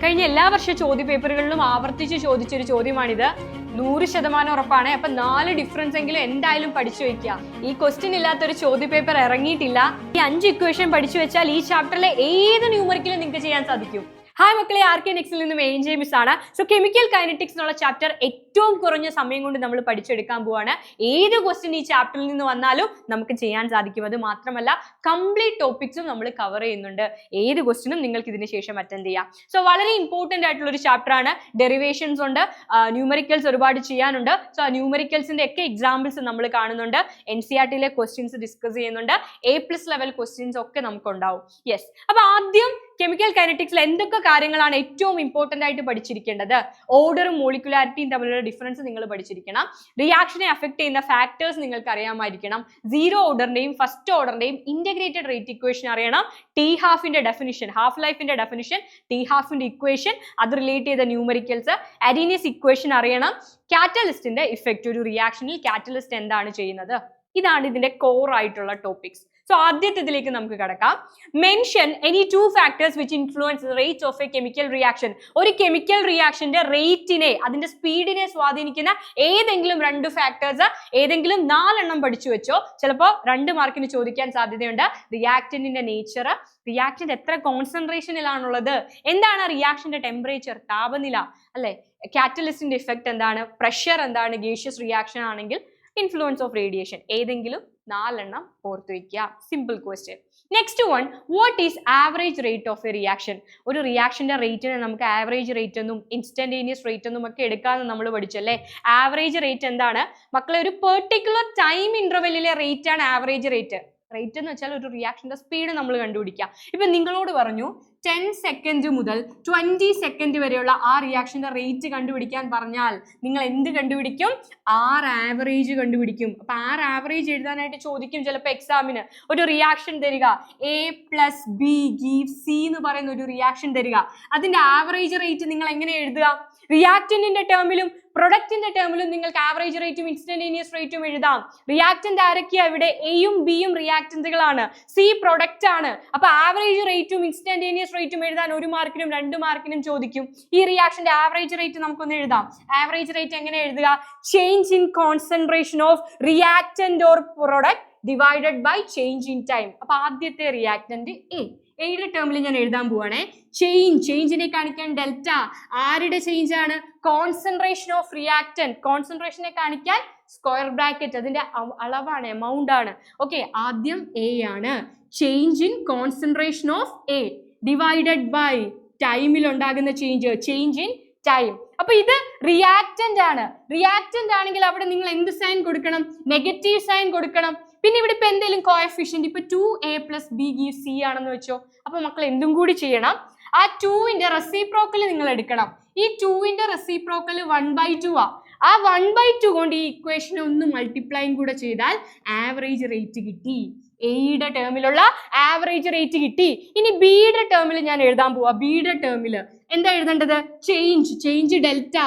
കഴിഞ്ഞ എല്ലാ വർഷ ചോദ്യ പേപ്പറുകളിലും ആവർത്തിച്ച് ചോദിച്ചൊരു ചോദ്യമാണിത്. 100% ഉറപ്പാണ്. അപ്പൊ 4 ഡിഫറൻസ് എങ്കിലും എന്തായാലും പഠിച്ചു വെക്കുക. ഈ ക്വസ്റ്റ്യൻ ഇല്ലാത്തൊരു ചോദ്യ പേപ്പർ ഇറങ്ങിയിട്ടില്ല. ഈ 5 ഇക്വേഷൻ പഠിച്ചു വെച്ചാൽ ഈ ചാപ്റ്ററിലെ ഏത് ന്യൂമറിക്കലും നിങ്ങൾക്ക് ചെയ്യാൻ സാധിക്കും. ഹായ് മക്കളെ, RK-NEXTൽ നിന്നും ANJ മിസ് ആണ്. സോ കെമിക്കൽ കൈനറ്റിക്സ് എന്നുള്ള ചാപ്റ്റർ ഏറ്റവും കുറഞ്ഞ സമയം കൊണ്ട് നമ്മൾ പഠിച്ചെടുക്കാൻ പോവാണ്. ഏത് ക്വസ്റ്റ്യൻ ഈ ചാപ്റ്ററിൽ നിന്ന് വന്നാലും നമുക്ക് ചെയ്യാൻ സാധിക്കും. അത് മാത്രമല്ല കംപ്ലീറ്റ് ടോപ്പിക്സും നമ്മൾ കവർ ചെയ്യുന്നുണ്ട്. ഏത് ക്വസ്റ്റ്യനും നിങ്ങൾക്ക് ഇതിന് ശേഷം അറ്റൻഡ് ചെയ്യാം. സോ വളരെ ഇമ്പോർട്ടന്റ് ആയിട്ടുള്ള ഒരു ചാപ്റ്റർ ആണ്. ഡെറിവേഷൻസ് ഉണ്ട്, ന്യൂമറിക്കൽസ് ഒരുപാട് ചെയ്യാനുണ്ട്. സോ ആ ന്യൂമറിക്കൽസിന്റെ ഒക്കെ എക്സാമ്പിൾസ് നമ്മൾ കാണുന്നുണ്ട്. NCERTയിലെ ക്വസ്റ്റ്യൻസ് ഡിസ്കസ് ചെയ്യുന്നുണ്ട്. A+ ലെവൽ ക്വസ്റ്റ്യൻസ് ഒക്കെ നമുക്ക് ഉണ്ടാവും. യെസ്, അപ്പൊ ആദ്യം കെമിക്കൽ കൈനറ്റിക്സിൽ എന്തൊക്കെ കാര്യങ്ങളാണ് ഏറ്റവും ഇമ്പോർട്ടന്റ് ആയിട്ട് പഠിച്ചിരിക്കേണ്ടത്? ഓർഡറും മോളിക്കുലാരിറ്റിയും തമ്മിലുള്ള ഡിഫറൻസ് നിങ്ങൾ പഠിച്ചിരിക്കണം. റിയാക്ഷനെ അഫക്ട് ചെയ്യുന്ന ഫാക്ടേഴ്സ് നിങ്ങൾക്ക് അറിയാമായിരിക്കണം. 0 ഓർഡറിന്റെയും ഫസ്റ്റ് ഓർഡറിന്റെയും ഇന്റഗ്രേറ്റഡ് റേറ്റ് ഇക്വേഷൻ അറിയണം. T-halfന്റെ ഡെഫിനിഷൻ, ഹാഫ് ലൈഫിന്റെ ഡെഫിനിഷൻ, T-halfന്റെ ഇക്വേഷൻ, അത് റിലേറ്റ് ചെയ്ത ന്യൂമറിക്കൽസ്, അരീനിയസ് ഇക്വേഷൻ അറിയണം. കാറ്റലിസ്റ്റിന്റെ ഇഫക്റ്റ്, ഒരു റിയാക്ഷനിൽ കാറ്റലിസ്റ്റ് എന്താണ് ചെയ്യുന്നത്, ഇതാണ് ഇതിന്റെ കോർ ആയിട്ടുള്ള ടോപ്പിക്സ്. സോ ആദ്യത്തെ ഇതിലേക്ക് നമുക്ക് കടക്കാം. Mention any 2 factors which influence the rate of A chemical reaction. ഒരു കെമിക്കൽ റിയാക്ഷന്റെ റേറ്റിനെ, അതിന്റെ സ്പീഡിനെ സ്വാധീനിക്കുന്ന ഏതെങ്കിലും 2 ഫാക്ടേഴ്സ്, ഏതെങ്കിലും 4 എണ്ണം പഠിച്ചു വെച്ചോ. ചിലപ്പോൾ 2 മാർക്കിന് ചോദിക്കാൻ സാധ്യതയുണ്ട്. റിയാക്ടന്റിന്റെ നേച്ചർ, റിയാക്ടന്റ് എത്ര കോൺസെൻട്രേഷനിലാണുള്ളത്, എന്താണ് റിയാക്ഷന്റെ ടെമ്പറേച്ചർ, താപനില, അല്ലെ, കാറ്റലിസ്റ്റിന്റെ ഇഫക്റ്റ് എന്താണ്, പ്രഷർ എന്താണ്, ഗേഷ്യസ് റിയാക്ഷൻ ആണെങ്കിൽ ഇൻഫ്ലുവൻസ് ഓഫ് റേഡിയേഷൻ. ഏതെങ്കിലും 4 എണ്ണം ഓർത്തു വയ്ക്കുക. Simple question. Next one, what is average rate of A reaction? ഒരു റിയാക്ഷന്റെ റേറ്റിനെ നമുക്ക് ആവറേജ് റേറ്റ് എന്നും ഇൻസ്റ്റന്റേനിയസ് റേറ്റ് എന്നും ഒക്കെ എടുക്കാമെന്ന് നമ്മൾ പഠിച്ചല്ലേ. ആവറേജ് റേറ്റ് എന്താണ് മക്കളെ? ഒരു പെർട്ടിക്കുലർ ടൈം ഇന്റർവെല്ലിലെ റേറ്റ് ആണ് ആവറേജ് റേറ്റ്. റേറ്റ് എന്ന് വെച്ചാൽ ഒരു റിയാക്ഷന്റെ സ്പീഡ് നമ്മൾ കണ്ടുപിടിക്കാം. ഇപ്പൊ നിങ്ങളോട് പറഞ്ഞു 10 സെക്കൻഡ് മുതൽ 20 സെക്കൻഡ് വരെയുള്ള ആ റിയാക്ഷന്റെ റേറ്റ് കണ്ടുപിടിക്കാൻ പറഞ്ഞാൽ നിങ്ങൾ എന്ത് കണ്ടുപിടിക്കും? R ആവറേജ് കണ്ടുപിടിക്കും. അപ്പൊ R ആവറേജ് എഴുതാനായിട്ട് ചോദിക്കും ചിലപ്പോൾ എക്സാമിന്. ഒരു റിയാക്ഷൻ തരിക, A+B gives C എന്ന് പറയുന്ന ഒരു റിയാക്ഷൻ തരിക. അതിന്റെ ആവറേജ് റേറ്റ് നിങ്ങൾ എങ്ങനെ എഴുതുക? റിയാക്ടന്റിന്റെ ടേമിലും പ്രൊഡക്റ്റിന്റെ ടേമിലും നിങ്ങൾക്ക് ആവറേജ് റേറ്റും ഇൻസ്റ്റന്റേനിയസ് റേറ്റും എഴുതാം. റിയാക്ടന്റ് ആരൊക്കെയാ ഇവിടെ? എയും ബിയും റിയാക്ടന്റുകളാണ്, സി പ്രൊഡക്റ്റ് ആണ്. അപ്പൊ ആവറേജ് റേറ്റും ഇൻസ്റ്റന്റേനിയസ് റേറ്റും എഴുതാൻ 1 മാർക്കിനും 2 മാർക്കിനും ചോദിക്കും. ഈ റിയാക്ഷന്റെ ആവറേജ് റേറ്റ് നമുക്കൊന്ന് എഴുതാം. ആവറേജ് റേറ്റ് എങ്ങനെ എഴുതുക? Change in concentration of reactant or product divided by change in time. അപ്പൊ ആദ്യത്തെ റിയാക്ടന്റ് എയുടെ ടേമിൽ ഞാൻ എഴുതാൻ പോവാണേ. ചേഞ്ചിനെ കാണിക്കാൻ ഡെൽറ്റ. ആരുടെ ചേഞ്ച് ആണ്? Concentration of reactant. കോൺസെൻട്രേഷനെ കാണിക്കാൻ സ്ക്വയർ ബ്രാക്കറ്റ്, അതിന്റെ അളവാണ്, എമൗണ്ട് ആണ്. ഓക്കെ, ആദ്യം എ ആണ്. Change in concentration of A divided by ടൈമിൽ ഉണ്ടാകുന്ന ചേഞ്ച് ഇൻ ടൈം. അപ്പൊ ഇത് റിയാക്ടന്റ് ആണ്. റിയാക്ടന്റ് ആണെങ്കിൽ അവിടെ നിങ്ങൾ എന്ത് സൈൻ കൊടുക്കണം? നെഗറ്റീവ് സൈൻ കൊടുക്കണം. പിന്നെ ഇവിടെ ഇപ്പൊ എന്തെങ്കിലും കോഎഫിഷ്യന്റ്, ഇപ്പൊ 2A+B gives C ആണെന്ന് വെച്ചോ. അപ്പൊ മക്കൾ എന്തും കൂടി ചെയ്യണം, ആ 2ന്റെ റെസിപ്രോക്കൽ നിങ്ങൾ എടുക്കണം. ഈ 2ന്റെ റെസിപ്രോക്കൽ 1/2 ആ. ആ 1/2 കൊണ്ട് ഈ ഇക്വേഷനെ ഒന്ന് മൾട്ടിപ്ലൈയും കൂടെ ചെയ്താൽ ആവറേജ് റേറ്റ് കിട്ടി. എയുടെ ടേമിലുള്ള ആവറേജ് റേറ്റ് കിട്ടി. ഇനി ബിയുടെ ടേമിൽ ഞാൻ എഴുതാൻ പോവാ. ബിയുടെ ടേമിൽ എന്താ എഴുതേണ്ടത്? Change delta.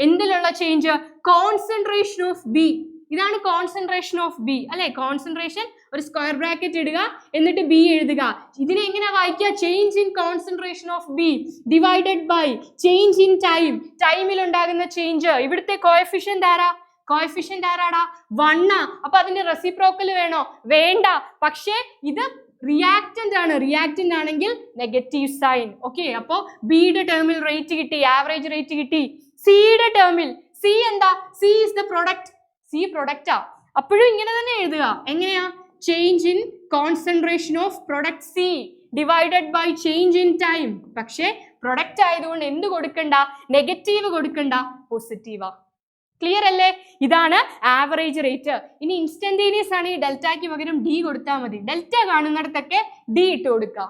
എന്തിലുള്ള ചേഞ്ച്? Concentration of B. ഇതാണ് കോൺസെൻട്രേഷൻ ഓഫ് ബി, അല്ലെ? കോൺസെൻട്രേഷൻ, ഒരു സ്ക്വയർ ബ്രാക്കറ്റ് ഇടുക, എന്നിട്ട് ബി എഴുതുക. ഇതിനെ എങ്ങനെ വായിക്കുക? Change in concentration of B divided by change in time. ടൈമിൽ ഉണ്ടാകുന്ന ചേഞ്ച്. ഇവിടുത്തെ കോഎഫിഷ്യന്റ് ആരാ? കോഎഫിഷ്യന്റ് ആരാടാ? 1. അപ്പൊ അതിന്റെ റെസിപ്രോക്കൽ വേണോ? വേണ്ട. പക്ഷേ ഇത് റിയാക്ടന്റ് ആണ്. റിയാക്ടന്റ് ആണെങ്കിൽ നെഗറ്റീവ് സൈൻ. ഓക്കെ, അപ്പോ ബിയുടെ ടേമിൽ റേറ്റ് കിട്ടി, ആവറേജ് റേറ്റ് കിട്ടി. സിയുടെ ടേമിൽ സി എന്താ? C is the product. C പ്രൊഡക്റ്റാ. അപ്പോഴും ഇങ്ങനെ തന്നെ എഴുതുക. എങ്ങനെയാ? Change in concentration of product C divided by change in time. പക്ഷേ പ്രൊഡക്റ്റ് ആയതുകൊണ്ട് എന്ത് കൊടുക്കണ്ട? നെഗറ്റീവ് കൊടുക്കണ്ട, പോസിറ്റീവാ. ക്ലിയർ അല്ലേ? ഇതാണ് ആവറേജ് റേറ്റ്. ഇനി ഇൻസ്റ്റന്റേനിയസ് ആണ്, ഈ ഡെൽറ്റയ്ക്ക് പകരം ഡി കൊടുത്താൽ മതി. ഡെൽറ്റ കാണുന്നിടത്തൊക്കെ ഡി ഇട്ട് കൊടുക്കുക.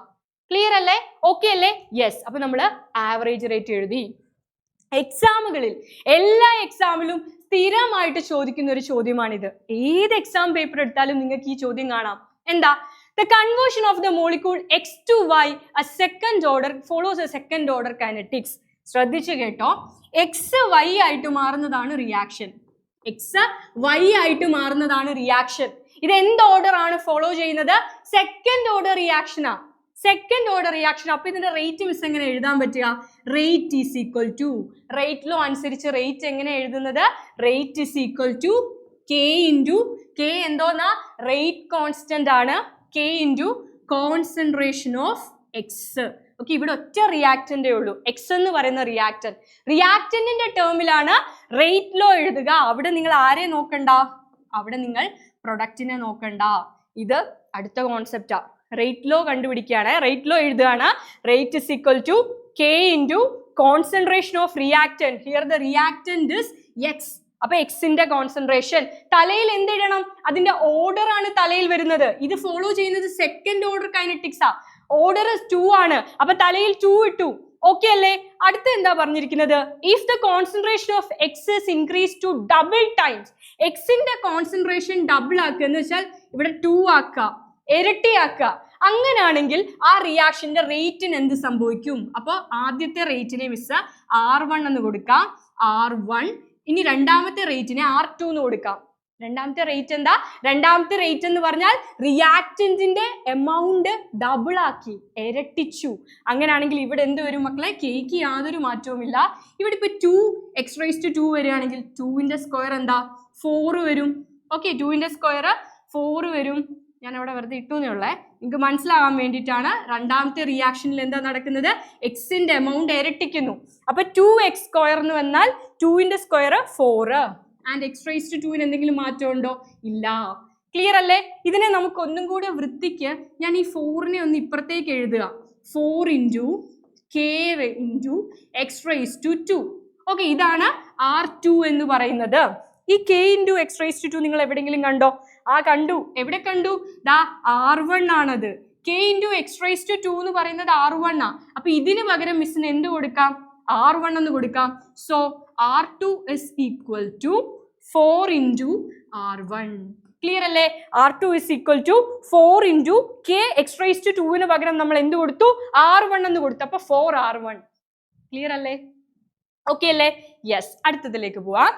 ക്ലിയർ അല്ലേ? ഓക്കെ അല്ലേ? യെസ്. അപ്പൊ നമ്മൾ ആവറേജ് റേറ്റ് എഴുതി. എക്സാമുകളിൽ, എല്ലാ എക്സാമിലും സ്ഥിരമായിട്ട് ചോദിക്കുന്ന ഒരു ചോദ്യമാണിത്. ഏത് എക്സാം പേപ്പർ എടുത്താലും നിങ്ങൾക്ക് ഈ ചോദ്യം കാണാം. എന്താ? The conversion of the molecule X to Y a second order follows a second order kinetics. ശ്രദ്ധിച്ചു കേട്ടോ. എക്സ് വൈ ആയിട്ട് മാറുന്നതാണ് റിയാക്ഷൻ. എക്സ് വൈ ആയിട്ട് മാറുന്നതാണ് റിയാക്ഷൻ. ഇത് എന്ത് ഓർഡർ ആണ് ഫോളോ ചെയ്യുന്നത്? സെക്കൻഡ് ഓർഡർ റിയാക്ഷനാ. Second order reaction. അപ്പൊ ഇതിന്റെ റേറ്റ് മിസ് എങ്ങനെ എഴുതാൻ പറ്റുക? Rate is equal to, rate law അനുസരിച്ച് റേറ്റ് എങ്ങനെ എഴുതുന്നത്? Rate is equal to K into, K എന്തോന്നാ? റേറ്റ് കോൺസ്റ്റന്റ് ആണ്. K into concentration of X. Okay, ഇവിടെ ഒറ്റ റിയാക്റ്റന്റേ ഉള്ളൂ, എക്സ് എന്ന് പറയുന്ന റിയാക്റ്റന്റ്. റിയാക്റ്റന്റിന്റെ ടേമിലാണ് റേറ്റ് ലോ എഴുതുക. അവിടെ നിങ്ങൾ ആരെ നോക്കണ്ട? അവിടെ നിങ്ങൾ പ്രൊഡക്റ്റിനെ നോക്കണ്ട. ഇത് അടുത്ത കോൺസെപ്റ്റാ. റേറ്റ് ലോ കണ്ടുപിടിക്കുകയാണ്, റേറ്റ് ലോ എഴുതുകയാണ്. Rate is equal to K into concentration of reactant. Here the reactant is X. അപ്പൊ എക്സിന്റെ കോൺസെൻട്രേഷൻ. തലയിൽ എന്തിടണം? അതിന്റെ ഓർഡർ ആണ് തലയിൽ വരുന്നത്. ഇത് ഫോളോ ചെയ്യുന്നത് സെക്കൻഡ് ഓർഡർ കൈനറ്റിക്സാ. ഓർഡർ 2 ആണ്. അപ്പൊ തലയിൽ 2 ഇട്ടു. ഓക്കെ അല്ലേ? അടുത്ത എന്താ പറഞ്ഞിരിക്കുന്നത്? If the concentration of X is increase to double times. എക്സിന്റെ കോൺസെൻട്രേഷൻ ഡബിൾ ആക്കുക എന്ന് വെച്ചാൽ ഇവിടെ 2 ആക്കുക, ഇരട്ടിയാക്കുക. അങ്ങനെയാണെങ്കിൽ ആ റിയാക്ഷന്റെ റേറ്റിന് എന്ത് സംഭവിക്കും? അപ്പൊ ആദ്യത്തെ റേറ്റിനെ മിസ് R1 എന്ന് കൊടുക്കാം, R1. ഇനി രണ്ടാമത്തെ റേറ്റിനെ R2 എന്ന് കൊടുക്കാം. രണ്ടാമത്തെ റേറ്റ് എന്താ? രണ്ടാമത്തെ റേറ്റ് എന്ന് പറഞ്ഞാൽ റിയാക്റ്റന്റിന്റെ എമൗണ്ട് ഡബിൾ ആക്കി, ഇരട്ടിച്ചു. അങ്ങനെയാണെങ്കിൽ ഇവിടെ എന്ത് വരും മക്കളെ? കെയ്ക്ക് യാതൊരു മാറ്റവുമില്ല. ഇവിടെ ഇപ്പൊ 2x⁻²വരികയാണെങ്കിൽ 2ന്റെ സ്ക്വയർ എന്താ? 4 വരും. ഓക്കെ, 2ന്റെ സ്ക്വയർ 4 വരും. ഞാൻ അവിടെ വെറുതെ ഇട്ടുന്നേ ഉള്ളേ, നിങ്ങൾക്ക് മനസ്സിലാവാൻ വേണ്ടിയിട്ടാണ്. രണ്ടാമത്തെ റിയാക്ഷനിൽ എന്താ നടക്കുന്നത്? എക്സിന്റെ എമൗണ്ട് ഇരട്ടിക്കുന്നു. അപ്പൊ 2x² എന്ന് വന്നാൽ 2ന്റെ സ്ക്വയർ 4 ആൻഡ് x⁻²ന് എന്തെങ്കിലും മാറ്റമുണ്ടോ? ഇല്ല. ക്ലിയർ അല്ലേ? ഇതിനെ നമുക്ക് ഒന്നും കൂടെ വൃത്തിക്ക് ഞാൻ ഈ 4നെ ഒന്ന് ഇപ്പുറത്തേക്ക് എഴുതുക. 4 into K into x⁻². Okay, ഇതാണ് R2 എന്ന് പറയുന്നത്. ഈ കെ ഇൻറ്റു x⁻² നിങ്ങൾ എവിടെയെങ്കിലും കണ്ടോ? കണ്ടു. എവിടെ കണ്ടു? ദാ R1 ആണത്. കെ ഇൻറ്റു x⁻² എന്ന് പറയുന്നത് R1 ആ. അപ്പൊ ഇതിന് പകരം മിസ്സിന് എന്ത് കൊടുക്കാം? R1 എന്ന് കൊടുക്കാം. So R2 is equal to 4 into R1. Clear അല്ലേ? R2 is equal to 4 into K x⁻²ന് പകരം നമ്മൾ എന്ത് കൊടുത്തു? R1 എന്ന് കൊടുത്തു. അപ്പൊ 4R1. ക്ലിയർ അല്ലേ? ഓക്കെ അല്ലേ? യെസ്. അടുത്തതിലേക്ക് പോവാം.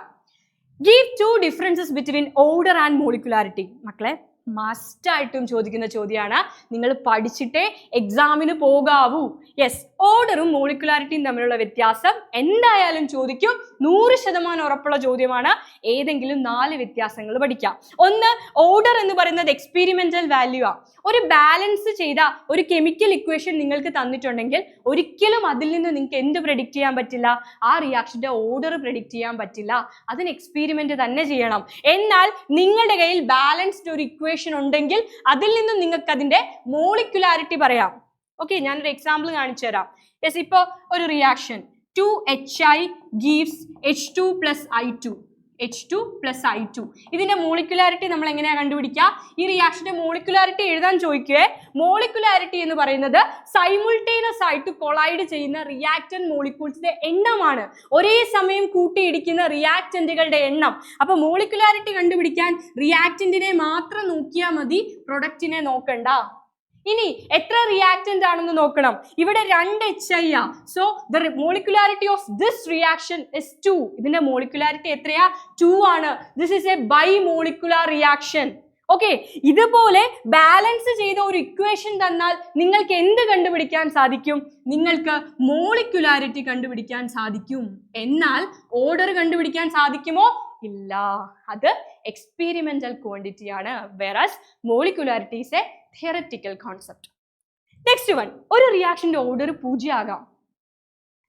Give 2 differences between order and molecularity. മക്കളെ മസ്റ്റ് ആയിട്ടും ചോദിക്കുന്ന ചോദ്യമാണ്. നിങ്ങൾ പഠിച്ചിട്ടേ എക്സാമിന് പോകാവൂ. യെസ്, ഓർഡറും മോളിക്കുലാരിറ്റിയും തമ്മിലുള്ള വ്യത്യാസം എന്തായാലും ചോദിക്കും. 100% ഉറപ്പുള്ള ചോദ്യമാണ്. ഏതെങ്കിലും 4 വ്യത്യാസങ്ങൾ പഠിക്കാം. ഒന്ന്, ഓർഡർ എന്ന് പറയുന്നത് എക്സ്പെരിമെന്റൽ വാല്യൂ ആ. ഒരു ബാലൻസ് ചെയ്ത ഒരു കെമിക്കൽ ഇക്വേഷൻ നിങ്ങൾക്ക് തന്നിട്ടുണ്ടെങ്കിൽ ഒരിക്കലും അതിൽ നിന്ന് നിങ്ങൾക്ക് എന്ത് പ്രെഡിക്റ്റ് ചെയ്യാൻ പറ്റില്ല? ആ റിയാക്ഷന്റെ ഓർഡർ പ്രെഡിക്റ്റ് ചെയ്യാൻ പറ്റില്ല. അതിന് എക്സ്പെരിമെന്റ് തന്നെ ചെയ്യണം. എന്നാൽ നിങ്ങളുടെ കയ്യിൽ ബാലൻസ്ഡ് ഒരു ഇക്വേഷൻ ഉണ്ടെങ്കിൽ അതിൽ നിന്നും നിങ്ങൾക്ക് അതിന്റെ മോളിക്കുലാരിറ്റി പറയാം. ഓക്കെ, ഞാനൊരു എക്സാമ്പിൾ കാണിച്ചു തരാം. യെസ്, ഇപ്പോ ഒരു reaction 2HI gives H2 plus I2. H2 plus I2. ഇതിന്റെ മോളിക്കുലാരിറ്റി നമ്മൾ എങ്ങനെയാ കണ്ടുപിടിക്കുക? ഈ റിയാക്ഷന്റെ മോളിക്കുലാരിറ്റി എഴുതാൻ ചോദിക്കുകയെ. മോളിക്കുലാരിറ്റി എന്ന് പറയുന്നത് സൈമുൾട്ടേനിയസ് ആയിട്ട് കൊളൈഡ് ചെയ്യുന്ന റിയാക്റ്റന്റ് മോളിക്യൂൾസിന്റെ എണ്ണമാണ്. ഒരേ സമയം കൂട്ടിയിടിക്കുന്ന റിയാക്റ്റന്റുകളുടെ എണ്ണം. അപ്പൊ മോളിക്കുലാരിറ്റി കണ്ടുപിടിക്കാൻ റിയാക്റ്റന്റിനെ മാത്രം നോക്കിയാൽ മതി, പ്രൊഡക്റ്റിനെ നോക്കണ്ട. ഇനി എത്ര റിയാക്റ്റന്റ് ആണെന്ന് നോക്കണം. ഇവിടെ 2HI ആ. So the molecularity of this reaction is 2. ഇതിന്റെ മോളിക്കുലാരിറ്റി എത്രയാ? 2 ആണ്. This is a bimolecular reaction. Okay, ഇതുപോലെ ബാലൻസ് ചെയ്ത ഒരു ഇക്വേഷൻ തന്നാൽ നിങ്ങൾക്ക് എന്ത് കണ്ടുപിടിക്കാൻ സാധിക്കും? നിങ്ങൾക്ക് മോളിക്കുലാരിറ്റി കണ്ടുപിടിക്കാൻ സാധിക്കും. എന്നാൽ ഓർഡർ കണ്ടുപിടിക്കാൻ സാധിക്കുമോ? ഇല്ല. അത് എക്സ്പെരിമെന്റൽ ക്വാണ്ടിറ്റി ആണ്. whereas molecularity is a theoretical concept. Next one, ഒരു റിയാക്ഷന്റെ ഓർഡർ 0 ആകാം.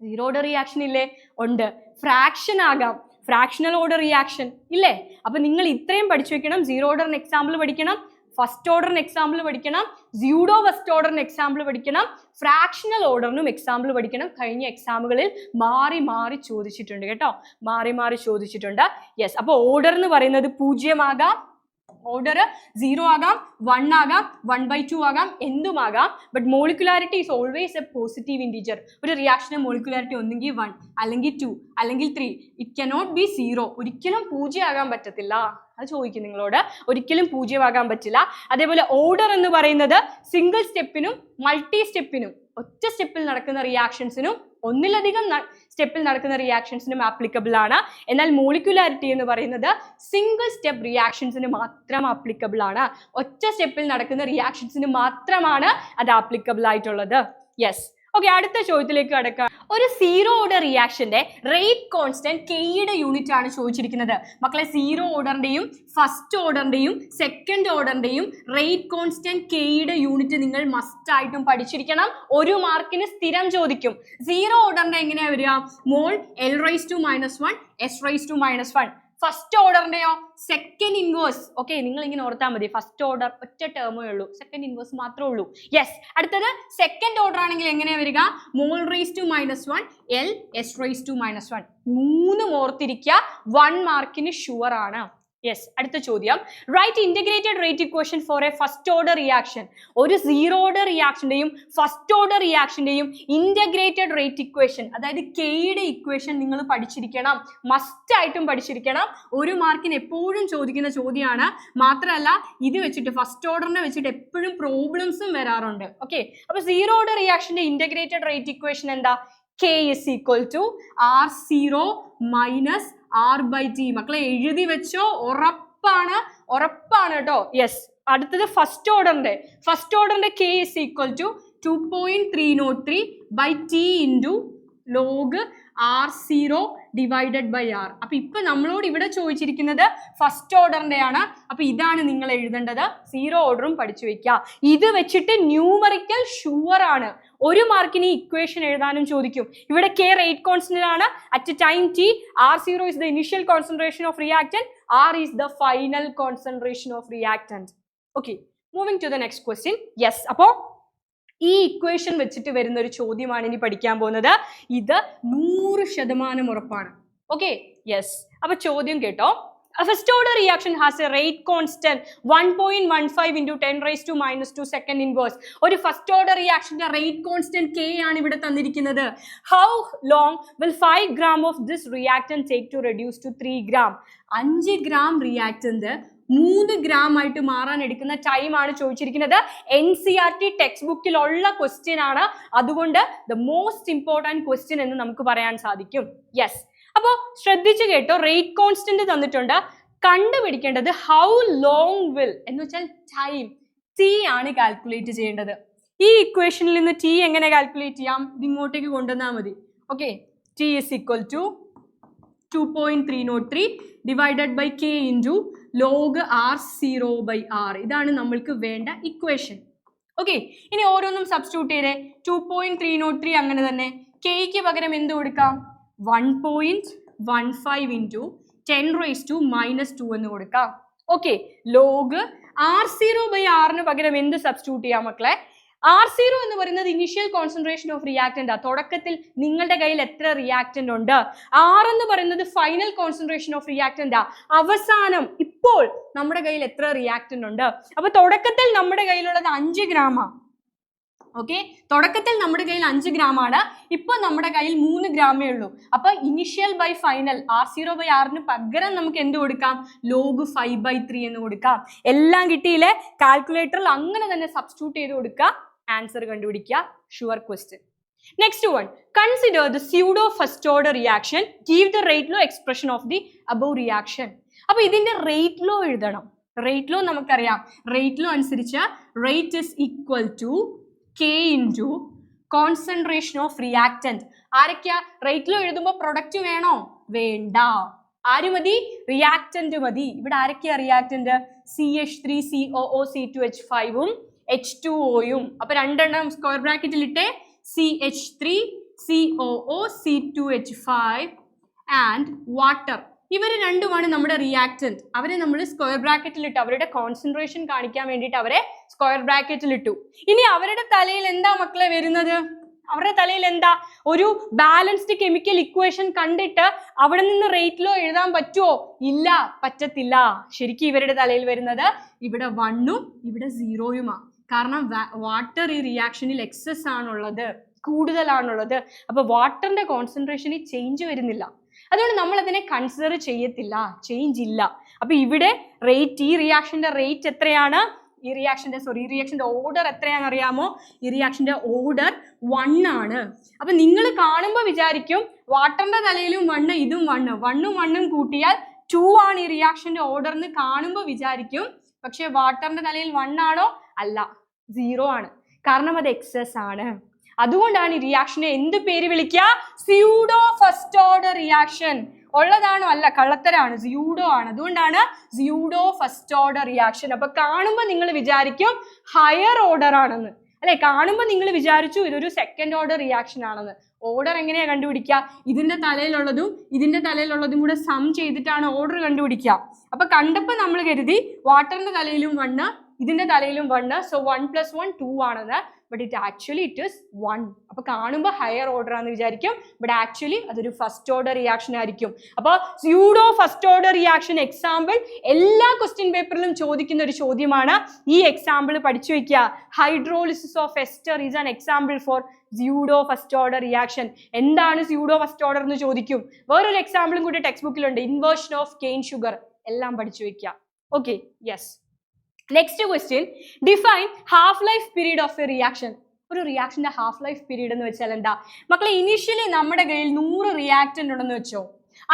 0 ഓർഡർ റിയാക്ഷൻ ഇല്ലേ? ഉണ്ട്. ഫ്രാക്ഷൻ ആകാം. ഫ്രാക്ഷണൽ ഓർഡർ റിയാക്ഷൻ ഇല്ലേ? അപ്പൊ നിങ്ങൾ ഇത്രയും പഠിച്ചു വെക്കണം. 0 ഓർഡറിന് എക്സാമ്പിൾ പഠിക്കണം, ഫസ്റ്റ് ഓർഡറിന് എക്സാമ്പിൾ പഠിക്കണം, സ്യൂഡോ ഫസ്റ്റ് ഓർഡറിന് എക്സാമ്പിൾ പഠിക്കണം, ഫ്രാക്ഷണൽ ഓർഡറിനും എക്സാമ്പിൾ പഠിക്കണം. കഴിഞ്ഞ എക്സാമുകളിൽ മാറി മാറി ചോദിച്ചിട്ടുണ്ട് കേട്ടോ, മാറി മാറി ചോദിച്ചിട്ടുണ്ട്. യെസ്, അപ്പൊ ഓർഡർ എന്ന് പറയുന്നത് 0 ആകാം, ഓർഡർ 0 ആകാം, 1 ആകാം, 1/2 ആകാം, എന്തുമാകാം. But molecularity is always a positive integer. ഒരു റിയാക്ഷന്റെ മോളിക്കുലാരിറ്റി ഒന്നെങ്കിൽ 1 അല്ലെങ്കിൽ 2 അല്ലെങ്കിൽ 3. It cannot be 0. ഒരിക്കലും 0 ആകാൻ പറ്റത്തില്ല. അത് ചോദിക്കും നിങ്ങളോട്. ഒരിക്കലും 0 ആകാൻ പറ്റില്ല. അതേപോലെ ഓർഡർ എന്ന് പറയുന്നത് സിംഗിൾ സ്റ്റെപ്പിനും മൾട്ടി സ്റ്റെപ്പിനും, ഒറ്റ സ്റ്റെപ്പിൽ നടക്കുന്ന റിയാക്ഷൻസിനും ഒന്നിലധികം സ്റ്റെപ്പിൽ നടക്കുന്ന റിയാക്ഷൻസിനും ആപ്ലിക്കബിൾ ആണ്. എന്നാൽ മോളിക്കുലാരിറ്റി എന്ന് പറയുന്നത് സിംഗിൾ സ്റ്റെപ്പ് റിയാക്ഷൻസിന് മാത്രം ആപ്ലിക്കബിൾ ആണ്. ഒറ്റ സ്റ്റെപ്പിൽ നടക്കുന്ന റിയാക്ഷൻസിന് മാത്രമാണ് അത് ആപ്ലിക്കബിൾ ആയിട്ടുള്ളത്. യെസ്. ഓക്കെ, അടുത്ത ചോദ്യത്തിലേക്ക് കടക്കാം. ഒരു സീറോ ഓർഡർ റിയാക്ഷന്റെ റേറ്റ് കോൺസ്റ്റന്റ് കെയുടെ യൂണിറ്റ് ആണ് ചോദിച്ചിരിക്കുന്നത്. മക്കളെ, സീറോ ഓർഡറിന്റെയും ഫസ്റ്റ് ഓർഡറിന്റെയും സെക്കൻഡ് ഓർഡറിന്റെയും റേറ്റ് കോൺസ്റ്റന്റ് കെയുടെ യൂണിറ്റ് നിങ്ങൾ മസ്റ്റ് ആയിട്ടും പഠിച്ചിരിക്കണം. ഒരു മാർക്കിന് സ്ഥിരം ചോദിക്കും. സീറോ ഓർഡറിന്റെ എങ്ങനെയാ വരിക? Mole L⁻⁻1 S⁻⁻1. ഫസ്റ്റ് ഓർഡറിന്റെയോ സെക്കൻഡ് ഇൻവേഴ്സ്. ഓക്കെ, നിങ്ങൾ ഇങ്ങനെ ഓർത്താൽ മതി. ഫസ്റ്റ് ഓർഡർ ഒറ്റ ടേമേ ഉള്ളൂ, സെക്കൻഡ് ഇൻവേഴ്സ് മാത്രമേ ഉള്ളൂ. യെസ്. അടുത്തത് സെക്കൻഡ് ഓർഡർ ആണെങ്കിൽ എങ്ങനെയാ വരിക? മോൾ⁻⁻1 L S⁻⁻1. 3 ഓർത്തിരിക്കുക. 1 മാർക്കിന് ഷുവർ ആണ്. യെസ്. അടുത്ത ചോദ്യം, write integrated rate equation for a first order reaction. ഒരു സീറോ ഓർഡർ റിയാക്ഷന്റെയും ഫസ്റ്റ് ഓർഡർ റിയാക്ഷന്റെയും ഇന്റഗ്രേറ്റഡ് റേറ്റ് ഇക്വേഷൻ, അതായത് കെയുടെ ഇക്വേഷൻ നിങ്ങൾ പഠിച്ചിരിക്കണം. മസ്റ്റ് ആയിട്ടും പഠിച്ചിരിക്കണം. ഒരു മാർക്കിന് എപ്പോഴും ചോദിക്കുന്ന ചോദ്യമാണ്. മാത്രമല്ല, ഇത് വെച്ചിട്ട് ഫസ്റ്റ് ഓർഡറിനെ വെച്ചിട്ട് എപ്പോഴും പ്രോബ്ലംസും വരാറുണ്ട്. ഓക്കെ, അപ്പൊ സീറോ ഓർഡർ റിയാക്ഷന്റെ ഇന്റഗ്രേറ്റഡ് റേറ്റ് ഇക്വേഷൻ എന്താ? K is equal to R0 minus R/T. മക്കളെ എഴുതി വെച്ചോ, ഉറപ്പാണ് കേട്ടോ. യെസ്. അടുത്തത് ഫസ്റ്റ് ഓർഡറിന്റെ K is equal to 2.303 by T into log R0 divided by R. അപ്പൊ ഇപ്പൊ നമ്മളോട് ഇവിടെ ചോദിച്ചിരിക്കുന്നത് ഫസ്റ്റ് ഓർഡറിന്റെ ആണ്. അപ്പൊ ഇതാണ് നിങ്ങൾ എഴുതേണ്ടത്. സീറോ ഓർഡറും പഠിച്ചു വെക്കുക. ഇത് വെച്ചിട്ട് ന്യൂമറിക്കൽ ഷുവർ ആണ്. ഒരു മാർക്കിന് ഇക്വേഷൻ എഴുതാനും ചോദിക്കും. ഇവിടെ K റേറ്റ് കോൺസ്റ്റന്റ് ആണ്. At time T, R0 is the initial concentration of reactant, R is the final concentration of reactant. Okay, moving to the next question. Yes, അപ്പോ ഈ ഇക്വേഷൻ വെച്ചിട്ട് വരുന്ന ഒരു ചോദ്യമാണ് ഇനി പഠിക്കാൻ പോകുന്നത്. ഇത് 100% ഉറപ്പാണ്. Okay, yes. അപ്പൊ ചോദ്യം കേട്ടോ. A first order reaction has a rate constant 1.15 into 10⁻⁻2 second inverse. ഒരു ഫസ്റ്റ് ഓർഡർ റിയാക്ഷന്റെ റേറ്റ് കോൺസ്റ്റന്റ് K ആണ് ഇവിടെ തന്നിരിക്കുന്നത്. How long will 5 gram of this reactant take to reduce to 3 gram? 5 gram reactant 3 gram ആയിട്ട് മാറാൻ എടുക്കുന്ന time ആണ് ചോദിച്ചിരിക്കുന്നത്. NCERT ടെക്സ്റ്റ് ബുക്കിലുള്ള ക്വസ്റ്റ്യൻ ആണ്. അതുകൊണ്ട് ദ മോസ്റ്റ് ഇമ്പോർട്ടൻറ്റ് ക്വസ്റ്റ്യൻ എന്ന് നമുക്ക് പറയാൻ സാധിക്കും. യെസ്. അപ്പോൾ ശ്രദ്ധിച്ചു കേട്ടോ. റേറ്റ് കോൺസ്റ്റന്റ് തന്നിട്ടുണ്ട്. കണ്ടുപിടിക്കേണ്ടത് ഹൗ ലോങ് വിൽ എന്ന് വെച്ചാൽ ടൈം. T ആണ് കാൽക്കുലേറ്റ് ചെയ്യേണ്ടത്. ഈ ഇക്വേഷനിൽ നിന്ന് T എങ്ങനെ കാൽക്കുലേറ്റ് ചെയ്യാം? ഇത് ഇങ്ങോട്ടേക്ക് കൊണ്ടുവന്നാൽ മതി. Okay, T is equal to 2.303 divided by K into log R0 by R. ഇതാണ് നമ്മൾക്ക് വേണ്ട ഇക്വേഷൻ. ഓക്കെ, ഇനി ഓരോന്നും സബ്സ്റ്റിറ്റ്യൂട്ട് ചെയ്തേ. 2.303 അങ്ങനെ തന്നെ. Kക്ക് പകരം എന്ത് കൊടുക്കാം? 1.15 into 10⁻⁻2 എന്ന് കൊടുക്കാം. Okay, log R0 by R പകരം എന്ത് സബ്സ്റ്റിറ്റ്യൂട്ട് ചെയ്യാം മക്കളെ? R0 എന്ന് പറയുന്നത് ഇനിഷ്യൽ കോൺസെൻട്രേഷൻ ഓഫ് റിയാക്ടന്റ്. തുടക്കത്തിൽ നിങ്ങളുടെ കയ്യിൽ എത്ര റിയാക്ടന്റ് ഉണ്ട്? R എന്ന് പറയുന്നത് ഫൈനൽ കോൺസെൻട്രേഷൻ ഓഫ് റിയാക്ടന്റ്. അവസാനം ഇപ്പോൾ നമ്മുടെ കയ്യിൽ എത്ര റിയാക്ടന്റ് ഉണ്ട്? അപ്പൊ തുടക്കത്തിൽ നമ്മുടെ കയ്യിലുള്ളത് 5 ഗ്രാമാണ്. ഓക്കെ, തുടക്കത്തിൽ നമ്മുടെ കയ്യിൽ 5 ഗ്രാമാണ്. ഇപ്പൊ നമ്മുടെ കയ്യിൽ 3 ഗ്രാമേ ഉള്ളൂ. അപ്പൊ initial by final R0 by R പകരം നമുക്ക് എന്ത് കൊടുക്കാം? ലോഗ് 5/3 എന്ന് കൊടുക്കാം. എല്ലാം കിട്ടിയില്ലേ? കാൽക്കുലേറ്ററിൽ അങ്ങനെ തന്നെ സബ്സ്റ്റിറ്റ്യൂട്ട് ചെയ്ത് കൊടുക്കുക. ആൻസർ കണ്ടുപിടിക്കുക. Sure question. Next one, consider the pseudo first order reaction. Give the rate law expression of the above reaction. അപ്പൊ ഇതിന്റെ റേറ്റ് ലോ എഴുതണം. റേറ്റ് ലോ നമുക്കറിയാം. റേറ്റ് ലോ അനുസരിച്ച് rate is equal to K into concentration of reactant. ആരൊക്കെയാ? Rate law എഴുതുമ്പോൾ product വേണോ? വേണ്ട. ആര് മതി? റിയാക്ടന്റ് മതി. ഇവിടെ ആരൊക്കെയാ റിയാക്ടന്റ്? CH3COO C2H5 H2O. അപ്പൊ രണ്ടെണ്ണം സ്ക്വയർ ബ്രാക്കറ്റിൽ ഇട്ടേ. CH3COO C2H5 and water. ഇവർ രണ്ടുമാണ് നമ്മുടെ റിയാക്ടന്റ്. അവരെ നമ്മൾ സ്ക്വയർ ബ്രാക്കറ്റിൽ ഇട്ടു. അവരുടെ കോൺസെൻട്രേഷൻ കാണിക്കാൻ വേണ്ടിയിട്ട് അവരെ സ്ക്വയർ ബ്രാക്കറ്റിൽ ഇട്ടു. ഇനി അവരുടെ തലയിൽ എന്താ മക്കളെ വരുന്നത്? അവരുടെ തലയിൽ എന്താ? ഒരു ബാലൻസ്ഡ് കെമിക്കൽ ഇക്വേഷൻ കണ്ടിട്ട് അവിടെ നിന്ന് റേറ്റ് ലോ എഴുതാൻ പറ്റുമോ? ഇല്ല, പറ്റത്തില്ല. ശരിക്കും ഇവരുടെ തലയിൽ വരുന്നത് ഇവിടെ 1ഉം ഇവിടെ 0യുമാണ്. കാരണം വാട്ടർ ഈ റിയാക്ഷനിൽ എക്സസ് ആണുള്ളത്, കൂടുതലാണുള്ളത്. അപ്പൊ വാട്ടറിന്റെ കോൺസെൻട്രേഷനിൽ ചേഞ്ച് വരുന്നില്ല. അതുകൊണ്ട് നമ്മൾ അതിനെ കൺസിഡർ ചെയ്യത്തില്ല, ചേഞ്ച് ഇല്ല. അപ്പൊ ഇവിടെ റേറ്റ്, ഈ റിയാക്ഷന്റെ റേറ്റ് എത്രയാണ്? ഈ റിയാക്ഷന്റെ ഓർഡർ എത്രയാണെന്ന് അറിയാമോ? ഈ റിയാക്ഷന്റെ ഓർഡർ 1 ആണ്. അപ്പൊ നിങ്ങൾ കാണുമ്പോൾ വിചാരിക്കും വാട്ടറിന്റെ തലയിലും 1, ഇതും 1, 1ഉം 1ഉം കൂട്ടിയാൽ 2 ആണ് ഈ റിയാക്ഷന്റെ ഓർഡർ എന്ന് കാണുമ്പോൾ വിചാരിക്കും. പക്ഷെ വാട്ടറിന്റെ തലയിൽ 1 ആണോ? അല്ല, 0 ആണ്. കാരണം അത് എക്സസ് ആണ്. അതുകൊണ്ടാണ് ഈ റിയാക്ഷനെ എന്ത് പേര് വിളിക്കുക? Pseudo first order reaction. ഉള്ളതാണോ? അല്ല, കള്ളത്തരാണ്, സ്യൂഡോ ആണ്. അതുകൊണ്ടാണ് സ്യൂഡോ ഫസ്റ്റ് ഓർഡർ റിയാക്ഷൻ. അപ്പൊ കാണുമ്പോൾ നിങ്ങൾ വിചാരിക്കും ഹയർ ഓർഡർ ആണെന്ന്, അല്ലെ? കാണുമ്പോൾ നിങ്ങൾ വിചാരിച്ചു ഇതൊരു സെക്കൻഡ് ഓർഡർ റിയാക്ഷൻ ആണെന്ന്. ഓർഡർ എങ്ങനെയാ കണ്ടുപിടിക്കുക? ഇതിന്റെ തലയിലുള്ളതും കൂടെ സം ചെയ്തിട്ടാണ് ഓർഡർ കണ്ടുപിടിക്കുക. അപ്പൊ കണ്ടപ്പോൾ നമ്മൾ കരുതി വാട്ടറിന്റെ തലയിലും 1, ഇതിന്റെ തലയിലും 1, സോ 1 + 1 2 ആണെന്ന്. But it is 1. അപ്പൊ കാണുമ്പോൾ ഹയർ ഓർഡർ ആണെന്ന് വിചാരിക്കും, ബട്ട് ആക്ച്വലി അതൊരു ഫസ്റ്റ് ഓർഡർ റിയാക്ഷൻ ആയിരിക്കും. അപ്പോൾ pseudo first order reaction example എല്ലാ ക്വസ്റ്റ്യൻ പേപ്പറിലും ചോദിക്കുന്ന ഒരു ചോദ്യമാണ്. ഈ എക്സാമ്പിൾ പഠിച്ചു വെക്കുക. Hydrolysis of ester is an example for pseudo first order reaction. എന്താണ് സ്യൂഡോ ഫസ്റ്റ് ഓർഡർ എന്ന് ചോദിക്കും. വേറൊരു എക്സാമ്പിളും കൂടി ടെക്സ്റ്റ് ബുക്കിലുണ്ട്, ഇൻവേർഷൻ ഓഫ് കെയിൻ ഷുഗർ. എല്ലാം പഠിച്ചു വെക്കുക. Okay, yes. Next question, define half life period of A reaction. ഒരു റിയാക്ഷന്റെ ഹാഫ് ലൈഫ് പീരീഡ് എന്ന് വെച്ചാൽ എന്താ മക്കളെ? ഇനീഷ്യലി നമ്മുടെ കയ്യിൽ 100 റിയാക്ടന്റ് ഉണ്ടെന്ന് വെച്ചോ.